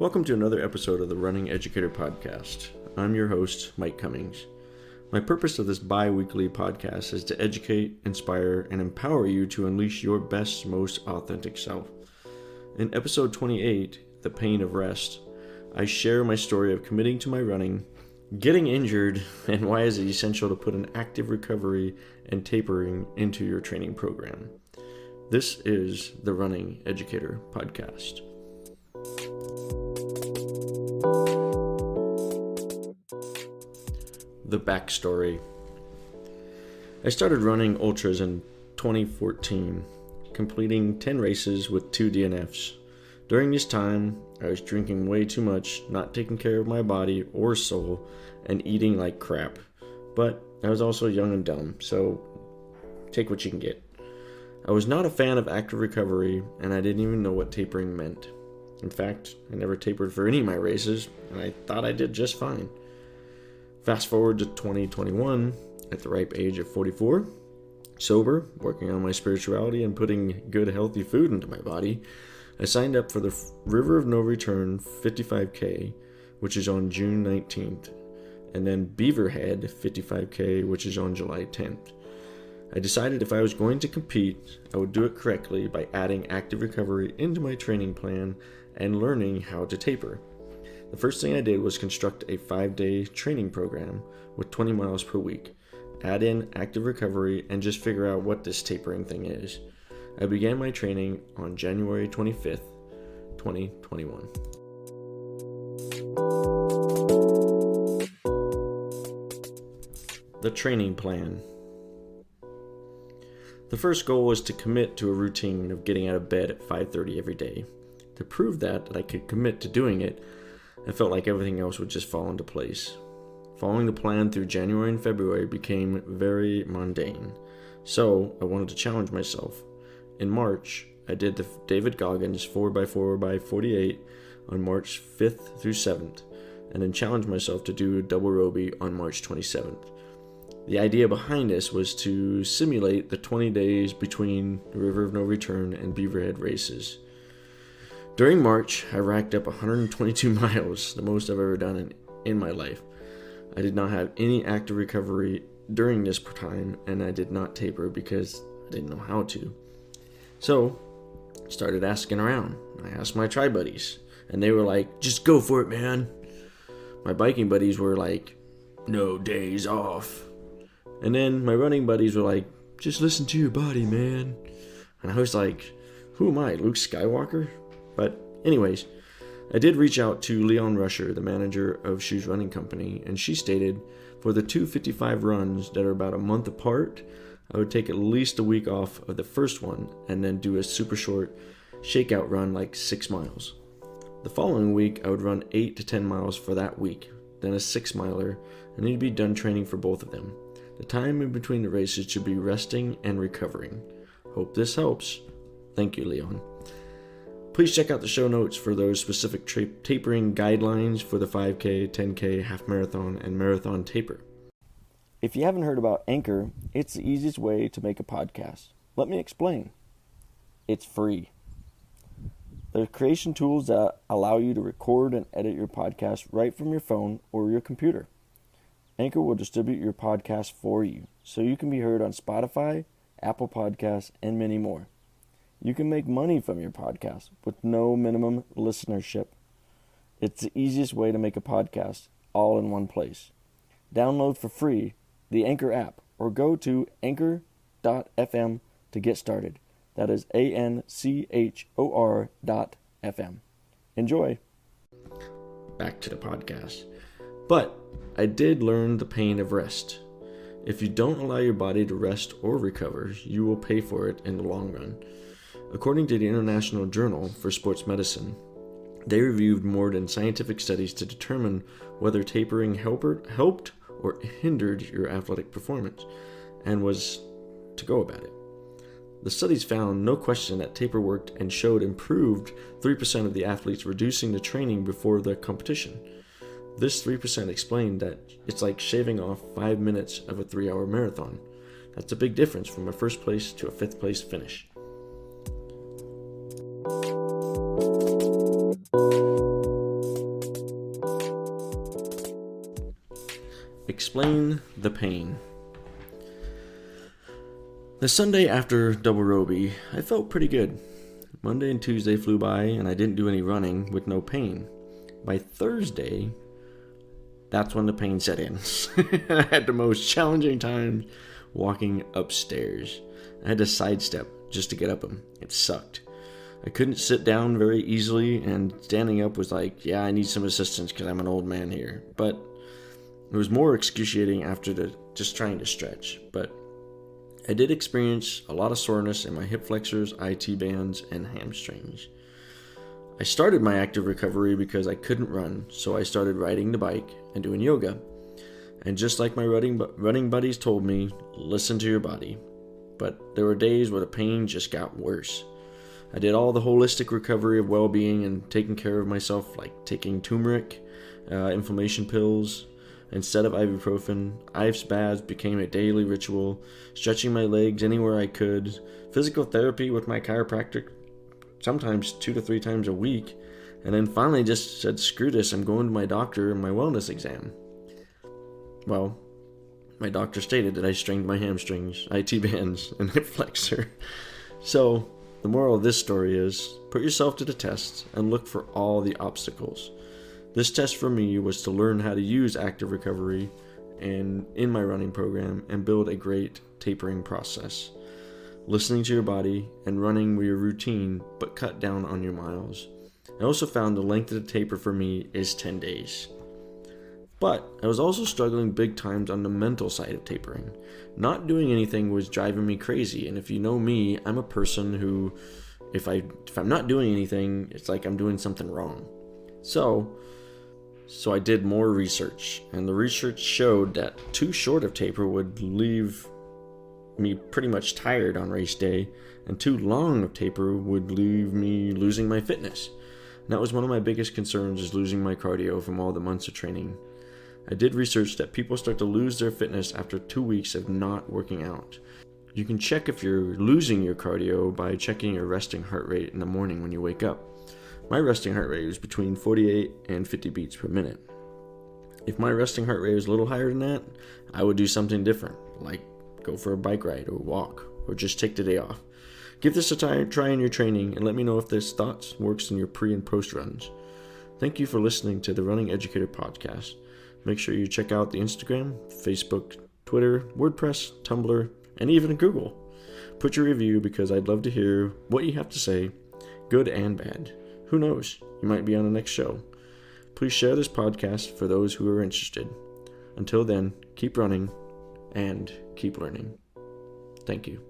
Welcome to another episode of the Running Educator Podcast. I'm your host, Mike Cummings. My purpose of this bi-weekly podcast is to educate, inspire, and empower you to unleash your best, most authentic self. In episode 28, The Pain of Rest, I share my story of committing to my running, getting injured, and why is it essential to put an active recovery and tapering into your training program. This is the Running Educator Podcast. The backstory. I started running ultras in 2014, completing 10 races with 2 DNFs. During this time, I was drinking way too much, not taking care of my body or soul, and eating like crap. But I was also young and dumb, so take what you can get. I was not a fan of active recovery, and I didn't even know what tapering meant. In fact, I never tapered for any of my races, and I thought I did just fine. Fast forward to 2021, at the ripe age of 44, sober, working on my spirituality and putting good healthy food into my body, I signed up for the River of No Return 55K, which is on June 19th, and then Beaverhead 55K, which is on July 10th. I decided if I was going to compete, I would do it correctly by adding active recovery into my training plan and learning how to taper. The first thing I did was construct a 5-day training program with 20 miles per week, add in active recovery, and just figure out what this tapering thing is. I began my training on January 25th, 2021. The training plan. The first goal was to commit to a routine of getting out of bed at 5:30 every day. To prove that I could commit to doing it, I felt like everything else would just fall into place. Following the plan through January and February became very mundane, so I wanted to challenge myself. In March, I did the David Goggins 4x4x48 on March 5th through 7th, and then challenged myself to do a double Roby on March 27th. The idea behind this was to simulate the 20 days between the River of No Return and Beaverhead races. During March, I racked up 122 miles, the most I've ever done in my life. I did not have any active recovery during this time, and I did not taper because I didn't know how to. So, I started asking around. I asked my tri buddies, and they were like, just go for it, man. My biking buddies were like, no days off. And then my running buddies were like, just listen to your body, man. And I was like, who am I, Luke Skywalker? But anyways, I did reach out to Leon Rusher, the manager of Shoes Running Company, and she stated for the 255 runs that are about a month apart, I would take at least a week off of the first one and then do a super short shakeout run like 6 miles. The following week, I would run 8 to 10 miles for that week, then a 6-miler, and need to be done training for both of them. The time in between the races should be resting and recovering. Hope this helps. Thank you, Leon. Please check out the show notes for those specific tapering guidelines for the 5K, 10K, half marathon, and marathon taper. If you haven't heard about Anchor, it's the easiest way to make a podcast. Let me explain. It's free. There's creation tools that allow you to record and edit your podcast right from your phone or your computer. Anchor will distribute your podcast for you, so you can be heard on Spotify, Apple Podcasts, and many more. You can make money from your podcast with no minimum listenership. It's the easiest way to make a podcast, all in one place. Download for free the Anchor app or go to anchor.fm to get started. That is ANCHOR.FM. Enjoy. Back to the podcast. But I did learn the pain of rest. If you don't allow your body to rest or recover, you will pay for it in the long run. According to the International Journal for Sports Medicine, they reviewed more than scientific studies to determine whether tapering helped or hindered your athletic performance, and was to go about it. The studies found no question that taper worked and showed improved 3% of the athletes reducing the training before the competition. This 3% explained that it's like shaving off 5 minutes of a 3-hour marathon. That's a big difference from a first place to a 5th place finish. Explain the pain. The Sunday after double Roby, I felt pretty good. Monday and Tuesday flew by and I didn't do any running with no pain. By Thursday, that's when the pain set in. I had the most challenging time walking upstairs. I had to sidestep just to get up them. It sucked. I couldn't sit down very easily, and standing up was like, yeah, I need some assistance because I'm an old man here. But it was more excruciating after just trying to stretch. But I did experience a lot of soreness in my hip flexors, IT bands, and hamstrings. I started my active recovery because I couldn't run, so I started riding the bike and doing yoga. And just like my running buddies told me, listen to your body. But there were days where the pain just got worse. I did all the holistic recovery of well-being and taking care of myself, like taking turmeric, inflammation pills. Instead of ibuprofen, ice baths became a daily ritual, stretching my legs anywhere I could, physical therapy with my chiropractor sometimes 2 to 3 times a week, and then finally just said, screw this, I'm going to my doctor and my wellness exam. Well, my doctor stated that I strained my hamstrings, IT bands, and hip flexor. So, the moral of this story is, put yourself to the test and look for all the obstacles. This test for me was to learn how to use active recovery in my running program and build a great tapering process. Listening to your body and running with your routine, but cut down on your miles. I also found the length of the taper for me is 10 days. But I was also struggling big times on the mental side of tapering. Not doing anything was driving me crazy, and if you know me, I'm a person who, if I'm not doing anything, it's like I'm doing something wrong. So I did more research, and the research showed that too short of taper would leave me pretty much tired on race day, and too long of taper would leave me losing my fitness. And that was one of my biggest concerns, is losing my cardio from all the months of training. I did research that people start to lose their fitness after 2 weeks of not working out. You can check if you're losing your cardio by checking your resting heart rate in the morning when you wake up. My resting heart rate was between 48 and 50 beats per minute. If my resting heart rate was a little higher than that, I would do something different, like go for a bike ride or walk, or just take the day off. Give this a try in your training and let me know if this thoughts works in your pre and post runs. Thank you for listening to the Running Educator Podcast. Make sure you check out the Instagram, Facebook, Twitter, WordPress, Tumblr, and even Google. Put your review because I'd love to hear what you have to say, good and bad. Who knows, you might be on the next show. Please share this podcast for those who are interested. Until then, keep running and keep learning. Thank you.